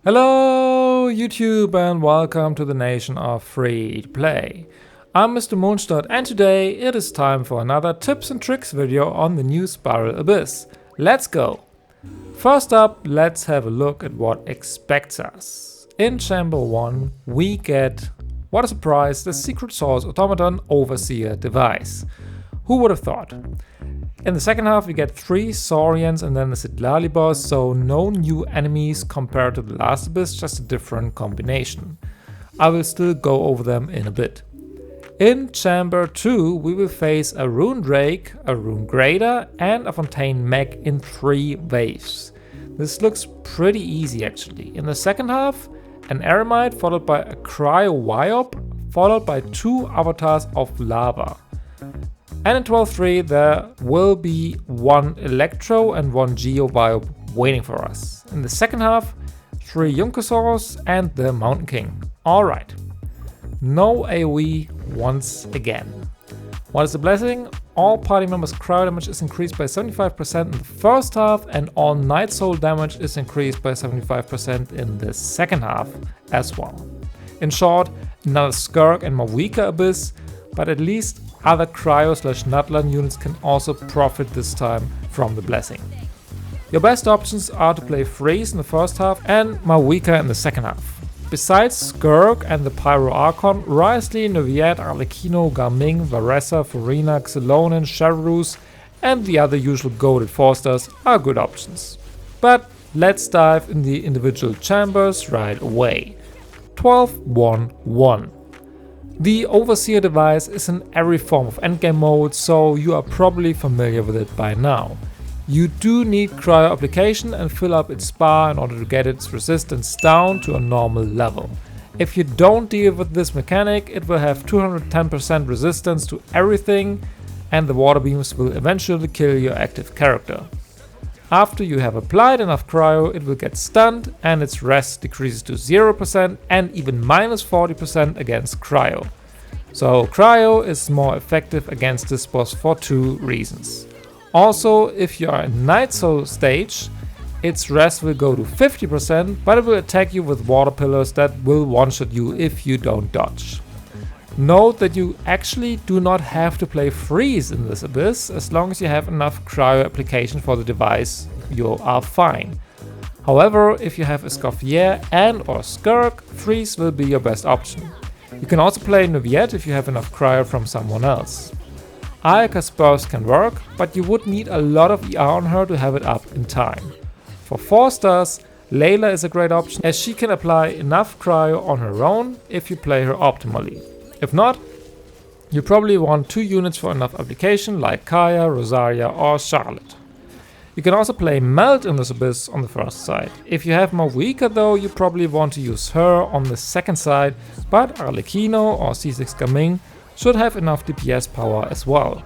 Hello YouTube and welcome to the nation of free to play. I'm Mr. Mondstadt and today it is time for another tips and tricks video on the new Spiral Abyss. Let's go! First up, let's have a look at what expects us. In Chamber 1 we get, what a surprise, the Secret Source Automaton Overseer device. Who would have thought? In the second half we get 3 Saurians and then the Sitlali boss, so no new enemies compared to the last Abyss, just a different combination. I will still go over them in a bit. In Chamber 2 we will face a Rune Drake, a Rune Grader and a Fontaine Mech in 3 waves. This looks pretty easy actually. In the second half, an Eremite followed by a Cryo Wyop followed by 2 avatars of lava. And in 12.3 there will be 1 Electro and 1 Geo Wyop waiting for us. In the second half, 3 Yunkosaurus and the Mountain King. Alright. No AoE once again. What is the blessing? All party members' cryo damage is increased by 75% in the first half and all Night Soul damage is increased by 75% in the second half as well. In short, another Skirk and Mawika Abyss, but at least other cryo/Nutland units can also profit this time from the blessing. Your best options are to play Freeze in the first half and Mawika in the second half. Besides Skirk and the Pyro Archon, Wriothesley, Neviat, Arlecchino, Garming, Varessa, Furina, Xylonin, Charus and the other usual goated 4-stars are good options. But let's dive in the individual chambers right away. 12.1.1. The Overseer device is in every form of endgame mode, so you are probably familiar with it by now. You do need cryo application and fill up its bar in order to get its resistance down to a normal level. If you don't deal with this mechanic, it will have 210% resistance to everything and the water beams will eventually kill your active character. After you have applied enough cryo, it will get stunned and its rest decreases to 0% and even minus 40% against cryo. So cryo is more effective against this boss for 2 reasons. Also, if you are in Night Soul stage, its rest will go to 50%, but it will attack you with water pillars that will one-shot you if you don't dodge. Note that you actually do not have to play Freeze in this Abyss. As long as you have enough cryo application for the device, you are fine. However, if you have Escoffier and or Skirk, Freeze will be your best option. You can also play Neviat if you have enough cryo from someone else. Ayaka's burst can work, but you would need a lot of ER on her to have it up in time. For 4-stars, Layla is a great option as she can apply enough cryo on her own if you play her optimally. If not, you probably want 2 units for enough application like Kaya, Rosaria or Charlotte. You can also play Melt in this Abyss on the first side. If you have Mawika though, you probably want to use her on the second side, but Arlecchino or C6 Gaming should have enough DPS power as well.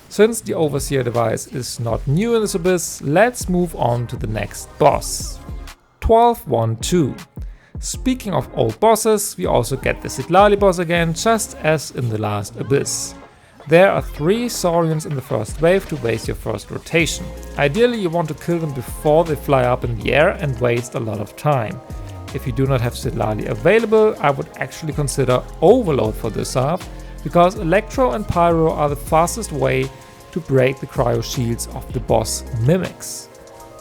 Since the Overseer device is not new in this Abyss, let's move on to the next boss. 12.1.2. Speaking of old bosses, we also get the Sitlali boss again, just as in the last Abyss. There are 3 Saurians in the first wave to waste your first rotation. Ideally you want to kill them before they fly up in the air and waste a lot of time. If you do not have Sitlali available, I would actually consider Overload for this half, because Electro and Pyro are the fastest way to break the cryo shields of the boss mimics.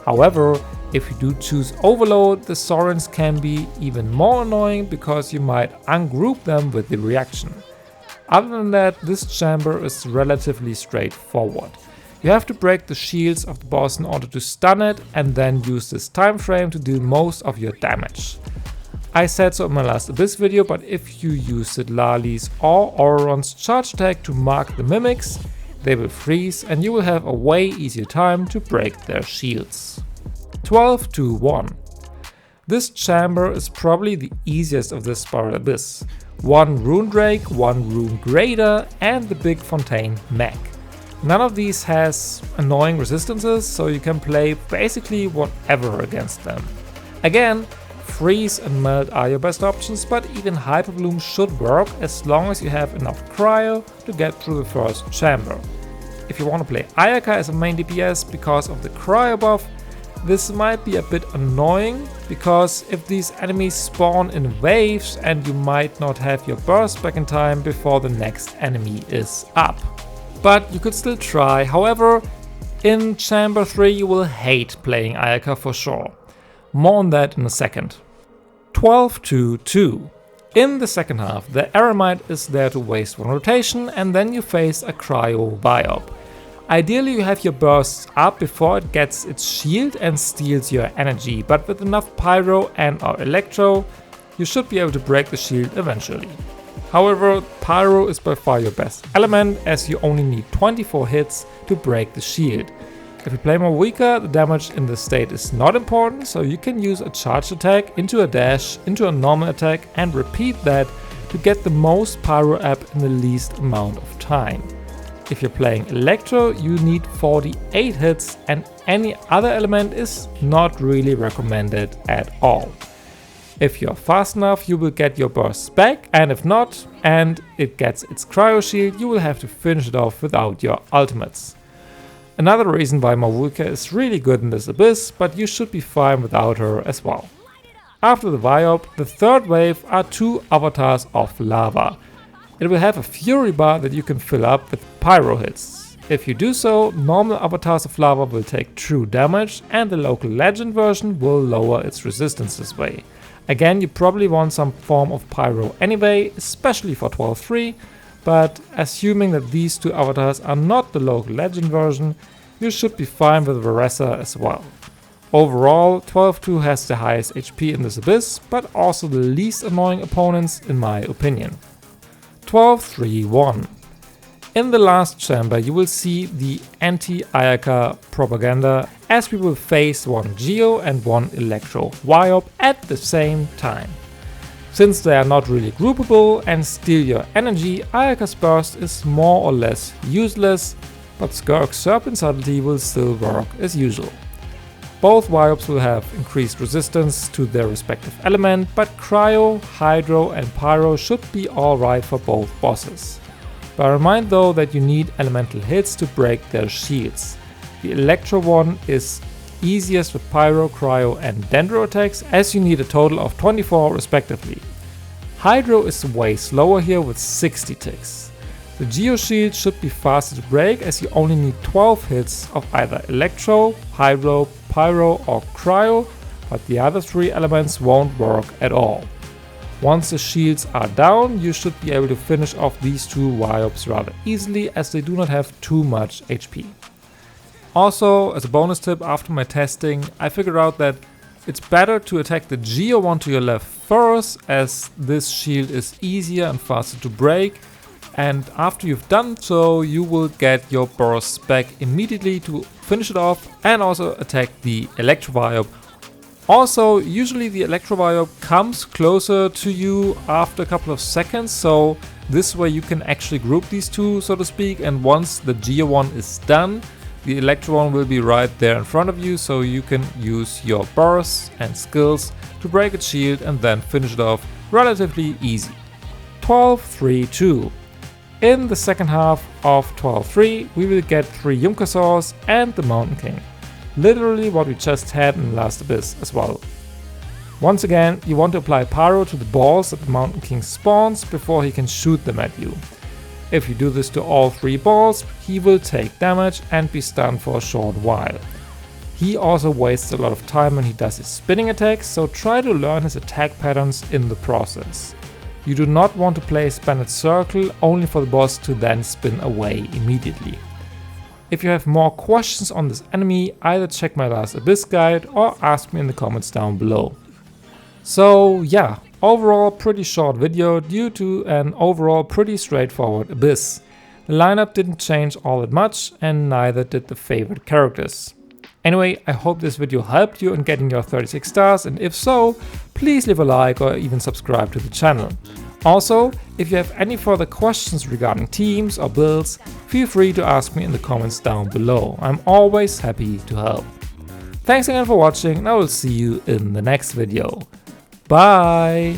However, if you do choose Overload, the Saurians can be even more annoying because you might ungroup them with the reaction. Other than that, this chamber is relatively straightforward. You have to break the shields of the boss in order to stun it and then use this time frame to deal most of your damage. I said so in my last Abyss video, but if you use Sitlali's or Auron's charge attack to mark the mimics, they will freeze and you will have a way easier time to break their shields. 12.2.1. This chamber is probably the easiest of this Spiral Abyss. 1 Rune Drake, 1 Rune Grader and the big Fontaine Mech. None of these has annoying resistances, so you can play basically whatever against them. Again, Freeze and Melt are your best options, but even Hyper Bloom should work as long as you have enough cryo to get through the first chamber. If you want to play Ayaka as a main DPS because of the cryo buff, This might be a bit annoying, because if these enemies spawn in waves and you might not have your burst back in time before the next enemy is up. But you could still try. However, in Chamber 3 you will hate playing Ayaka for sure. More on that in a second. 12-2-2. In the second half, the Eremite is there to waste one rotation and then you face a Cryo Biop. Ideally you have your bursts up before it gets its shield and steals your energy, but with enough Pyro and or Electro, you should be able to break the shield eventually. However, Pyro is by far your best element, as you only need 24 hits to break the shield. If you play more weaker, the damage in this state is not important, so you can use a charge attack into a dash, into a normal attack and repeat that to get the most Pyro up in the least amount of time. If you're playing Electro, you need 48 hits and any other element is not really recommended at all. If you're fast enough, you will get your bursts back, and if not, and it gets its Cryo Shield, you will have to finish it off without your ultimates. Another reason why Mavuka is really good in this abyss, but you should be fine without her as well. After the Viop, the third wave are 2 avatars of lava. It will have a fury bar that you can fill up with pyro hits. If you do so, normal avatars of lava will take true damage and the local legend version will lower its resistance this way. Again, you probably want some form of pyro anyway, especially for 12-3, but assuming that these 2 avatars are not the local legend version, you should be fine with Varessa as well. Overall, 12-2 has the highest HP in this abyss, but also the least annoying opponents in my opinion. 12-3-1. In the last chamber you will see the anti-Ayaka propaganda, as we will face one Geo and one Electro Viop at the same time. Since they are not really groupable and steal your energy, Ayaka's burst is more or less useless, but Skirk's Serpent Subtlety will still work as usual. Both Viops will have increased resistance to their respective element, but Cryo, Hydro and Pyro should be alright for both bosses. Bear in mind though that you need elemental hits to break their shields. The Electro one is easiest with Pyro, Cryo and Dendro attacks, as you need a total of 24 respectively. Hydro is way slower here with 60 ticks. The Geo Shield should be faster to break, as you only need 12 hits of either Electro, Hydro, Pyro or Cryo, but the other 3 elements won't work at all. Once the shields are down, you should be able to finish off these 2 Viops rather easily, as they do not have too much HP. Also, as a bonus tip, after my testing, I figured out that it's better to attack the Geo one to your left first, as this shield is easier and faster to break. And after you've done so, you will get your bursts back immediately to finish it off and also attack the Electro Viop. Also, usually the Electro Viop comes closer to you after a couple of seconds, so this way you can actually group these 2, so to speak, and once the Geo one is done, the Electro one will be right there in front of you, so you can use your bursts and skills to break its shield and then finish it off relatively easy. 12-3-2. In the second half of 12-3, we will get 3 Yunkasaurs and the Mountain King. Literally what we just had in the last abyss as well. Once again, you want to apply Pyro to the balls that the Mountain King spawns before he can shoot them at you. If you do this to all 3 balls, he will take damage and be stunned for a short while. He also wastes a lot of time when he does his spinning attacks, so try to learn his attack patterns in the process. You do not want to play a Spanned Circle only for the boss to then spin away immediately. If you have more questions on this enemy, either check my last Abyss guide or ask me in the comments down below. So yeah, overall pretty short video due to an overall pretty straightforward Abyss. The lineup didn't change all that much and neither did the favorite characters. Anyway, I hope this video helped you in getting your 36 stars, and if so, please leave a like or even subscribe to the channel. Also, if you have any further questions regarding teams or builds, feel free to ask me in the comments down below. I'm always happy to help. Thanks again for watching and I will see you in the next video. Bye!